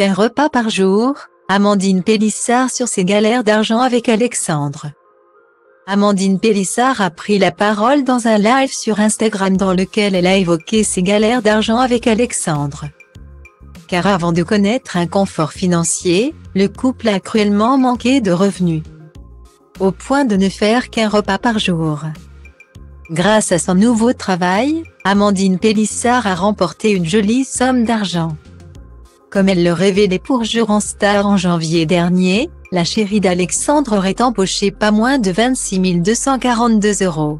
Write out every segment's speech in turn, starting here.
qu'un repas par jour, Amandine Pélissard sur ses galères d'argent avec Alexandre. Amandine Pélissard a pris la parole dans un live sur Instagram dans lequel elle a évoqué ses galères d'argent avec Alexandre. Car avant de connaître un confort financier, le couple a cruellement manqué de revenus. Au point de ne faire qu'un repas par jour. Grâce à son nouveau travail, Amandine Pélissard a remporté une jolie somme d'argent. Comme elle le révélait pour Jurand Star en janvier dernier, la chérie d'Alexandre aurait empoché pas moins de 26 242 €.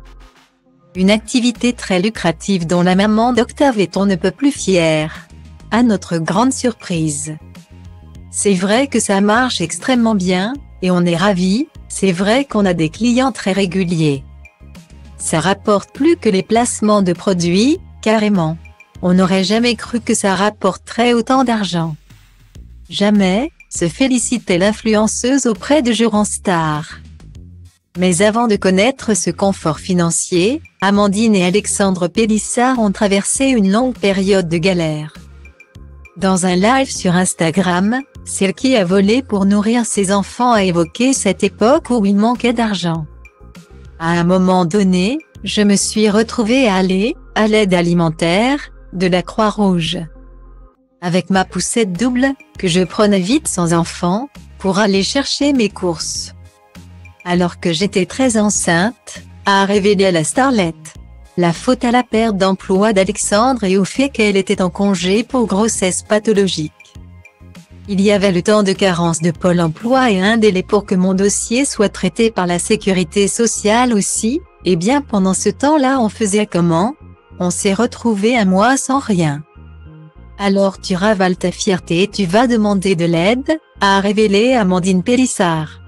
Une activité très lucrative dont la maman d'Octave est on ne peut plus fière. À notre grande surprise. C'est vrai que ça marche extrêmement bien, et on est ravis, c'est vrai qu'on a des clients très réguliers. Ça rapporte plus que les placements de produits, carrément. On n'aurait jamais cru que ça rapporterait autant d'argent. Jamais, se félicitait l'influenceuse auprès de Jurand Star. Mais avant de connaître ce confort financier, Amandine et Alexandre Pélissard ont traversé une longue période de galère. Dans un live sur Instagram, celle qui a volé pour nourrir ses enfants a évoqué cette époque où il manquait d'argent. À un moment donné, je me suis retrouvée à aller, à l'aide alimentaire, de la Croix-Rouge. Avec ma poussette double, que je prenais vite sans enfant, pour aller chercher mes courses. Alors que j'étais très enceinte, a révélé à la starlette. La faute à la perte d'emploi d'Alexandre et au fait qu'elle était en congé pour grossesse pathologique. Il y avait le temps de carence de Pôle emploi et un délai pour que mon dossier soit traité par la sécurité sociale aussi, et bien pendant ce temps-là on faisait comment? On s'est retrouvé un mois sans rien. Alors tu ravales ta fierté et tu vas demander de l'aide, a révélé Amandine Pélissard.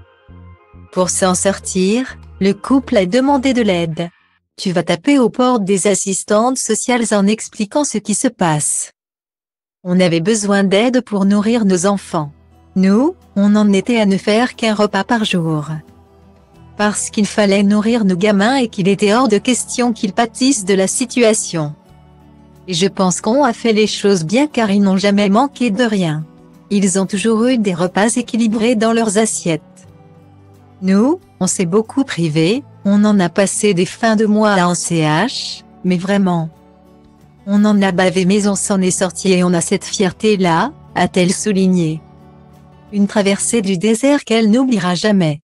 Pour s'en sortir, le couple a demandé de l'aide. Tu vas taper aux portes des assistantes sociales en expliquant ce qui se passe. On avait besoin d'aide pour nourrir nos enfants. Nous, on en était à ne faire qu'un repas par jour. Parce qu'il fallait nourrir nos gamins et qu'il était hors de question qu'ils pâtissent de la situation. Et je pense qu'on a fait les choses bien car ils n'ont jamais manqué de rien. Ils ont toujours eu des repas équilibrés dans leurs assiettes. Nous, on s'est beaucoup privés, on en a passé des fins de mois en CH, mais vraiment. On en a bavé mais on s'en est sorti et on a cette fierté-là, a-t-elle souligné. Une traversée du désert qu'elle n'oubliera jamais.